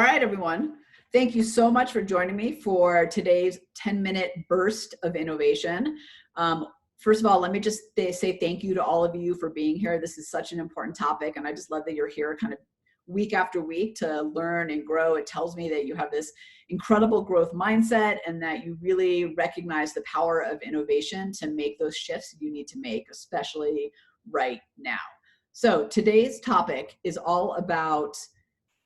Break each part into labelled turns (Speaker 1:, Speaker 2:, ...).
Speaker 1: All right, everyone. Thank you so much for joining me for today's 10-minute burst of innovation. First of all, let me just say thank you to all of you for being here. This is such an important topic, and I just love that you're here kind of week after week to learn and grow. It tells me that you have this incredible growth mindset and that you really recognize the power of innovation to make those shifts you need to make, especially right now. So today's topic is all about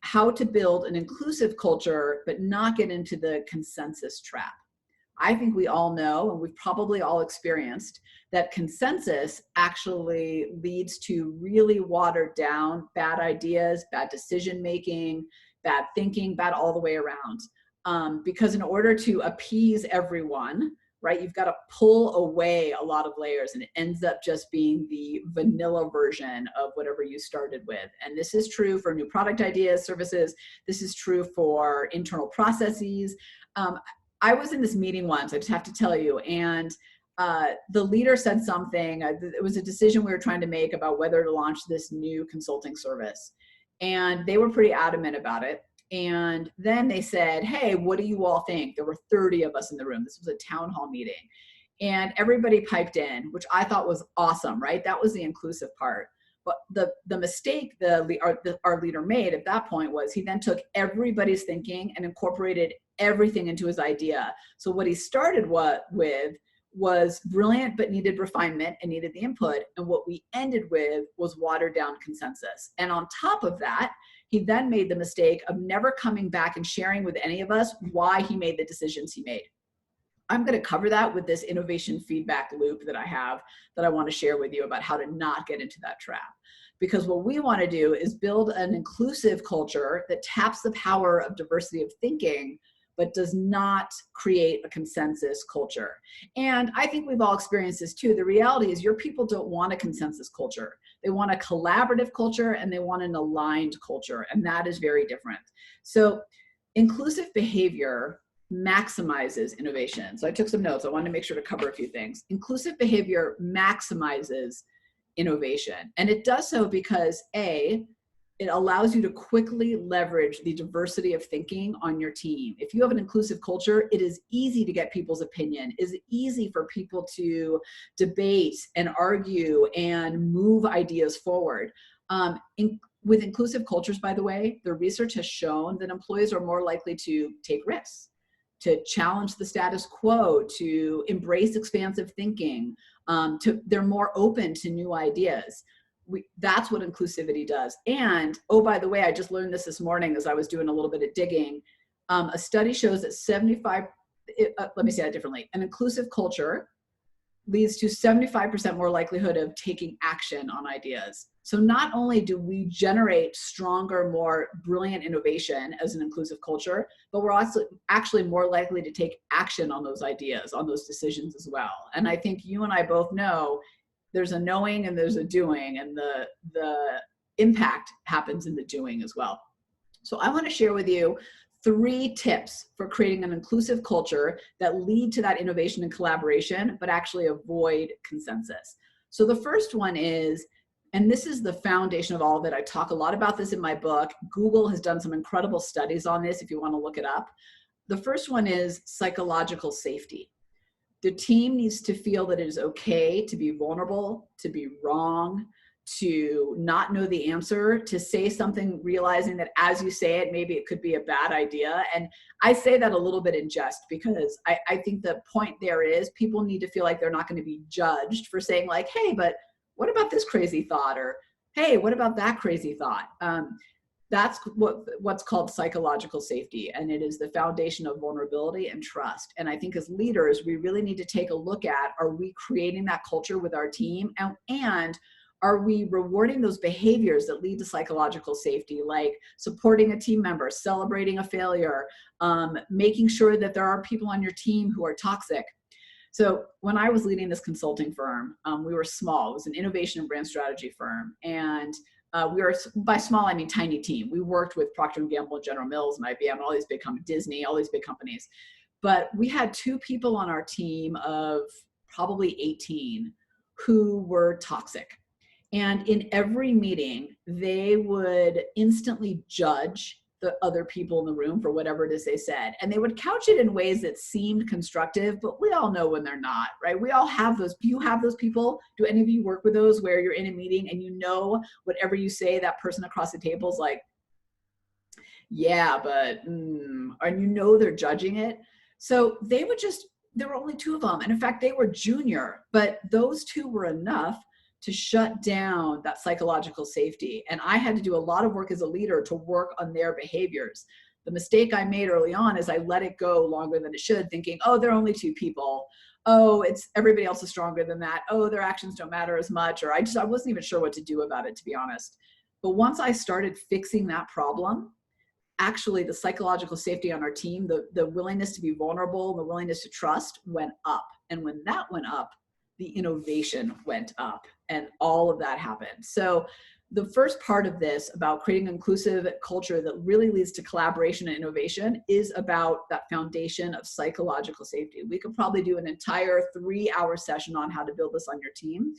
Speaker 1: how to build an inclusive culture, but not get into the consensus trap. I think we all know, and we've probably all experienced, that consensus actually leads to really watered down bad ideas, bad decision-making, bad thinking, bad all the way around. Because in order to appease everyone, right, you've got to pull away a lot of layers, and it ends up just being the vanilla version of whatever you started with. And this is true for new product ideas, services. This is true for internal processes. I was in this meeting once, I just have to tell you, and the leader said something. It was a decision we were trying to make about whether to launch this new consulting service. And they were pretty adamant about it. And then they said, hey, what do you all think? There were 30 of us in the room. This was a town hall meeting. And everybody piped in, which I thought was awesome, right? That was the inclusive part. But the mistake our leader made at that point was he then took everybody's thinking and incorporated everything into his idea. So what he started with was brilliant, but needed refinement and needed the input. And what we ended with was watered down consensus. And on top of that, he then made the mistake of never coming back and sharing with any of us why he made the decisions he made. I'm going to cover that with this innovation feedback loop that I have that I want to share with you about how to not get into that trap. Because what we want to do is build an inclusive culture that taps the power of diversity of thinking, but does not create a consensus culture. And I think we've all experienced this too. The reality is your people don't want a consensus culture. They want a collaborative culture and they want an aligned culture. And that is very different. So inclusive behavior maximizes innovation. So I took some notes. I wanted to make sure to cover a few things. Inclusive behavior maximizes innovation. And it does so because A, it allows you to quickly leverage the diversity of thinking on your team. If you have an inclusive culture, it is easy to get people's opinion. It is easy for people to debate and argue and move ideas forward. With inclusive cultures, by the way, the research has shown that employees are more likely to take risks, to challenge the status quo, to embrace expansive thinking, they're more open to new ideas. That's what inclusivity does. And, oh, by the way, I just learned this morning as I was doing a little bit of digging. A study shows that let me say that differently. An inclusive culture leads to 75% more likelihood of taking action on ideas. So not only do we generate stronger, more brilliant innovation as an inclusive culture, but we're also actually more likely to take action on those ideas, on those decisions as well. And I think you and I both know there's a knowing and there's a doing, and the impact happens in the doing as well. So I want to share with you 3 tips for creating an inclusive culture that lead to that innovation and collaboration, but actually avoid consensus. So the first one is, and this is the foundation of all of it. I talk a lot about this in my book. Google has done some incredible studies on this if you want to look it up. The first one is psychological safety. The team needs to feel that it is okay to be vulnerable, to be wrong, to not know the answer, to say something realizing that as you say it, maybe it could be a bad idea. And I say that a little bit in jest because I think the point there is people need to feel like they're not going to be judged for saying like, hey, but what about this crazy thought? Or, hey, what about that crazy thought? That's what's called psychological safety, and it is the foundation of vulnerability and trust. And I think as leaders, we really need to take a look at, are we creating that culture with our team? And are we rewarding those behaviors that lead to psychological safety, like supporting a team member, celebrating a failure, making sure that there are people on your team who are toxic? So when I was leading this consulting firm, we were small. It was an innovation and brand strategy firm. And we were, by small, I mean tiny team. We worked with Procter & Gamble, General Mills, and IBM, and all these big companies, Disney, all these big companies. But we had 2 people on our team of probably 18 who were toxic. And in every meeting, they would instantly judge the other people in the room for whatever it is they said. And they would couch it in ways that seemed constructive, but we all know when they're not, right? We all have those. Do you have those people? Do any of you work with those where you're in a meeting and you know whatever you say, that person across the table is like, yeah, but, and you know they're judging it. So they would just, there were only two of them. And in fact, they were junior, but those two were enough to shut down that psychological safety. And I had to do a lot of work as a leader to work on their behaviors. The mistake I made early on is I let it go longer than it should, thinking, oh, they're only two people. Oh, it's everybody else is stronger than that. Oh, their actions don't matter as much. Or I wasn't even sure what to do about it, to be honest. But once I started fixing that problem, actually the psychological safety on our team, the willingness to be vulnerable, the willingness to trust went up. And when that went up, the innovation went up, and all of that happened. So the first part of this about creating an inclusive culture that really leads to collaboration and innovation is about that foundation of psychological safety. We could probably do an entire 3-hour session on how to build this on your team.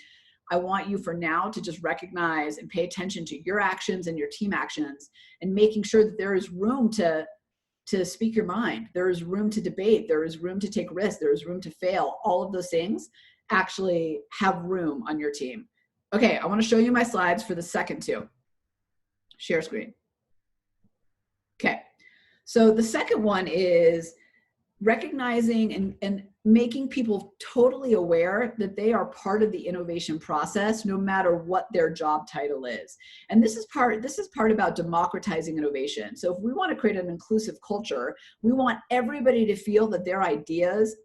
Speaker 1: I want you for now to just recognize and pay attention to your actions and your team actions, and making sure that there is room to speak your mind. There is room to debate. There is room to take risks. There is room to fail. All of those things actually have room on your team. Okay, I want to show you my slides for the second two. Share screen. Okay, so the second one is recognizing and making people totally aware that they are part of the innovation process, no matter what their job title is. And this is part about democratizing innovation. So if we want to create an inclusive culture, we want everybody to feel that their ideas,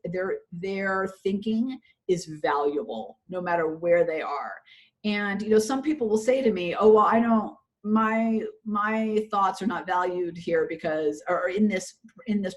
Speaker 1: their thinking is valuable, no matter where they are. And, some people will say to me, oh, well, I don't, my thoughts are not valued here because, or in this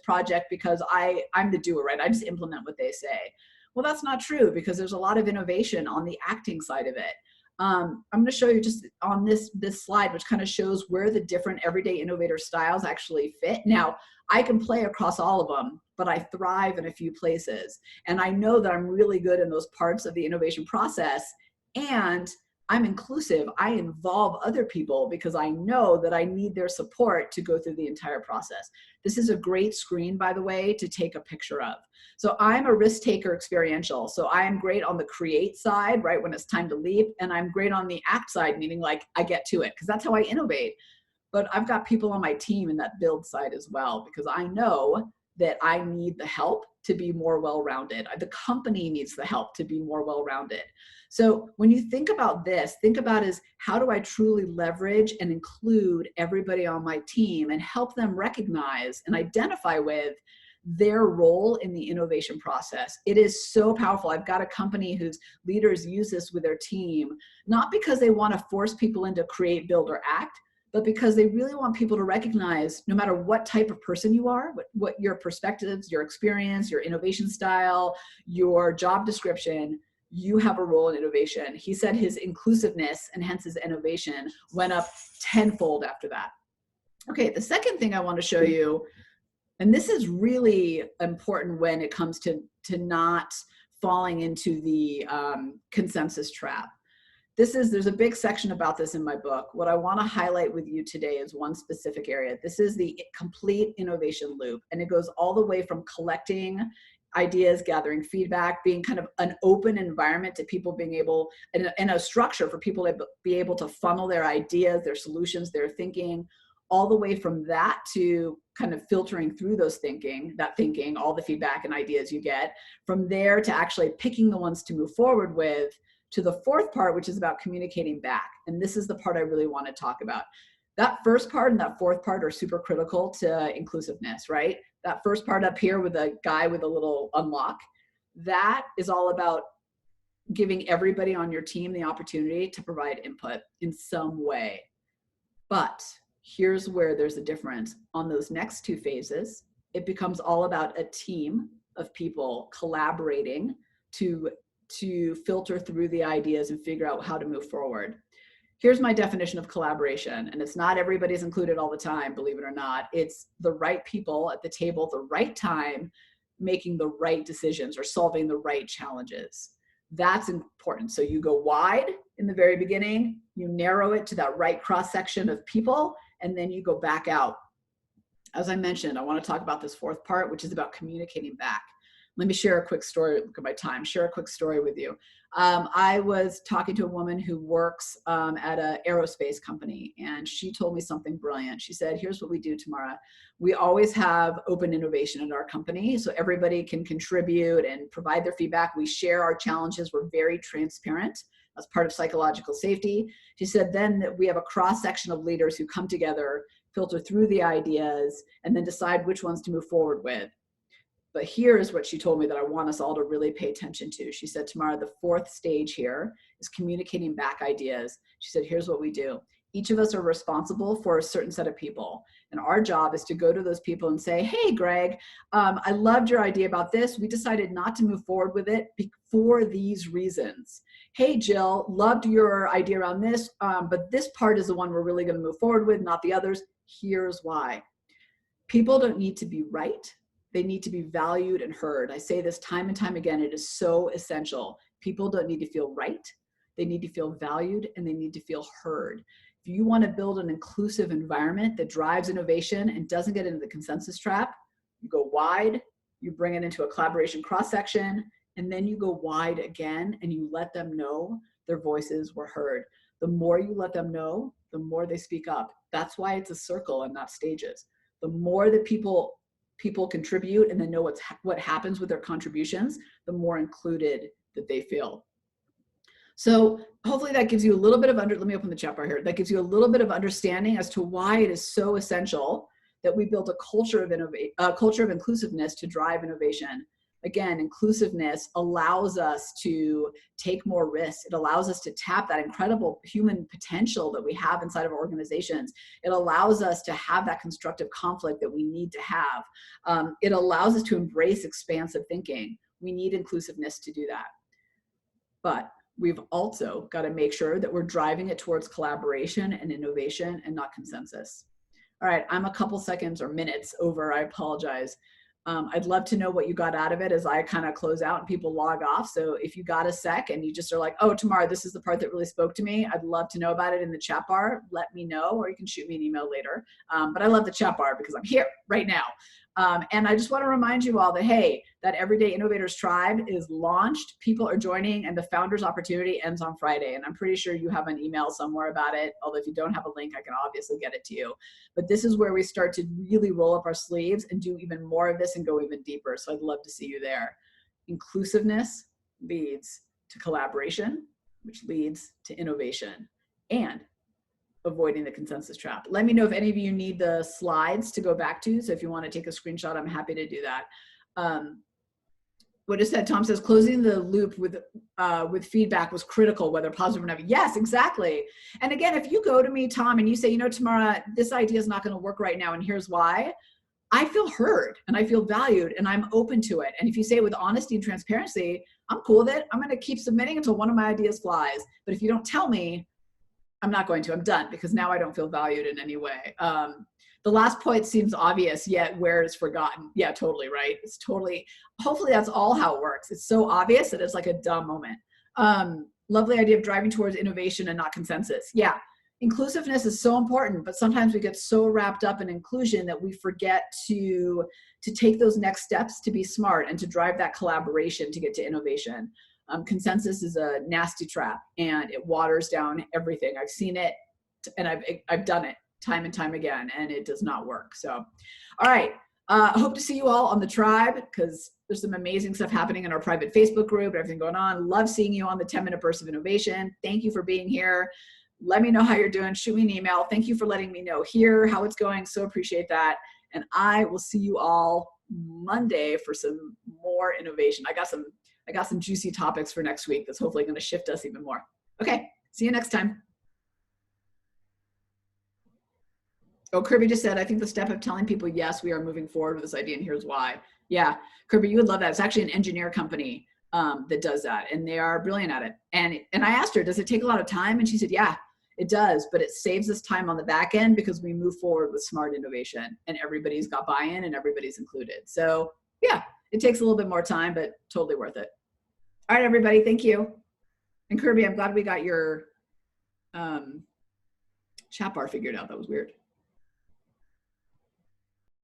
Speaker 1: project, because I'm the doer, right? I just implement what they say. Well, that's not true, because there's a lot of innovation on the acting side of it. I'm going to show you just on this slide, which kind of shows where the different everyday innovator styles actually fit. Now, I can play across all of them, but I thrive in a few places. And I know that I'm really good in those parts of the innovation process, and I'm inclusive. I involve other people because I know that I need their support to go through the entire process. This is a great screen, by the way, to take a picture of. So I'm a risk taker experiential. So I am great on the create side, right, when it's time to leap. And I'm great on the act side, meaning like I get to it, because that's how I innovate. But I've got people on my team in that build side as well, because I know that I need the help to be more well-rounded. The company needs the help to be more well-rounded. So when you think about this, think about is how do I truly leverage and include everybody on my team and help them recognize and identify with their role in the innovation process. It is so powerful. I've got a company whose leaders use this with their team, not because they want to force people into create, build, or act, but because they really want people to recognize, no matter what type of person you are, what your perspectives, your experience, your innovation style, your job description, you have a role in innovation. He said his inclusiveness, and hence his innovation, went up tenfold after that. Okay, the second thing I want to show you, and this is really important when it comes to not falling into the consensus trap. There's a big section about this in my book. What I want to highlight with you today is one specific area. This is the complete innovation loop, and it goes all the way from collecting ideas, gathering feedback, being kind of an open environment to people being able, and a structure for people to be able to funnel their ideas, their solutions, their thinking, all the way from that to kind of filtering through that thinking, all the feedback and ideas you get, from there to actually picking the ones to move forward with, to the fourth part, which is about communicating back. And this is the part I really want to talk about. That first part and that fourth part are super critical to inclusiveness, right? That first part up here with a guy with a little unlock, that is all about giving everybody on your team the opportunity to provide input in some way. But here's where there's a difference. On those next two phases, it becomes all about a team of people collaborating to filter through the ideas and figure out how to move forward. Here's my definition of collaboration, and it's not everybody's included all the time, believe it or not. It's the right people at the table at the right time, making the right decisions or solving the right challenges. That's important. So you go wide in the very beginning, you narrow it to that right cross-section of people, and then you go back out as I mentioned, I want to talk about this fourth part, which is about communicating back. Let me share a quick story. Look at my time. Share a quick story with you. I was talking to a woman who works at an aerospace company, and she told me something brilliant. She said, here's what we do, Tamara. We always have open innovation at our company, so everybody can contribute and provide their feedback. We share our challenges. We're very transparent as part of psychological safety. She said then that we have a cross-section of leaders who come together, filter through the ideas, and then decide which ones to move forward with. But here is what she told me that I want us all to really pay attention to. She said, Tamara, the fourth stage here is communicating back ideas. She said, here's what we do. Each of us are responsible for a certain set of people. And our job is to go to those people and say, hey, Greg, I loved your idea about this. We decided not to move forward with it for these reasons. Hey, Jill, loved your idea around this, but this part is the one we're really going to move forward with, not the others. Here's why. People don't need to be right. They need to be valued and heard. I say this time and time again, it is so essential. People don't need to feel right. They need to feel valued and they need to feel heard. If you want to build an inclusive environment that drives innovation and doesn't get into the consensus trap, you go wide, you bring it into a collaboration cross-section, and then you go wide again and you let them know their voices were heard. The more you let them know, the more they speak up. That's why it's a circle and not stages. The more that people contribute and then know what happens with their contributions, the more included that they feel. So hopefully that gives you a little bit of let me open the chat bar here. That gives you a little bit of understanding as to why it is so essential that we build a culture of inclusiveness to drive innovation. Again, inclusiveness allows us to take more risks. It allows us to tap that incredible human potential that we have inside of our organizations. It allows us to have that constructive conflict that we need to have. It allows us to embrace expansive thinking. We need inclusiveness to do that. But we've also got to make sure that we're driving it towards collaboration and innovation and not consensus. All right, I'm a couple seconds or minutes over. I apologize. I'd love to know what you got out of it as I kind of close out and people log off. So if you got a sec and you just are like, oh, Tamara, this is the part that really spoke to me, I'd love to know about it in the chat bar. Let me know, or you can shoot me an email later. But I love the chat bar because I'm here right now. And I just want to remind you all that, hey, that Everyday Innovators Tribe is launched. People are joining and the Founders Opportunity ends on Friday. And I'm pretty sure you have an email somewhere about it. Although if you don't have a link, I can obviously get it to you. But this is where we start to really roll up our sleeves and do even more of this and go even deeper. So I'd love to see you there. Inclusiveness leads to collaboration, which leads to innovation and avoiding the consensus trap. Let me know if any of you need the slides to go back to. So if you want to take a screenshot, I'm happy to do that. What is said, Tom says, closing the loop with feedback was critical, whether positive or negative. Yes, exactly. And again, if you go to me, Tom, and you say, you know, Tamara, this idea is not going to work right now, and here's why, I feel heard and I feel valued and I'm open to it. And if you say it with honesty and transparency, I'm cool with it. I'm going to keep submitting until one of my ideas flies. But if you don't tell me, I'm not going to. I'm done, because now I don't feel valued in any way. The last point seems obvious, yet where it's forgotten. Yeah, totally right. It's totally, hopefully that's all how it works. It's so obvious that it's like a dumb moment. Lovely idea of driving towards innovation and not consensus. Yeah, inclusiveness is so important, but sometimes we get so wrapped up in inclusion that we forget to take those next steps to be smart and to drive that collaboration to get to innovation. Consensus is a nasty trap and it waters down everything. I've seen it and I've done it time and time again, and it does not work. So, all right. I hope to see you all on the tribe, because there's some amazing stuff happening in our private Facebook group, everything going on. Love seeing you on the 10-minute burst of innovation. Thank you for being here. Let me know how you're doing. Shoot me an email. Thank you for letting me know here how it's going. So appreciate that. And I will see you all Monday for some more innovation. I got some juicy topics for next week that's hopefully going to shift us even more. Okay, see you next time. Oh, Kirby just said, I think the step of telling people, yes, we are moving forward with this idea and here's why. Yeah, Kirby, you would love that. It's actually an engineer company that does that, and they are brilliant at it. And I asked her, does it take a lot of time? And she said, yeah, it does, but it saves us time on the back end because we move forward with smart innovation and everybody's got buy-in and everybody's included. So yeah, it takes a little bit more time, but totally worth it. All right, everybody, thank you. And Kirby, I'm glad we got your chat bar figured out. That was weird.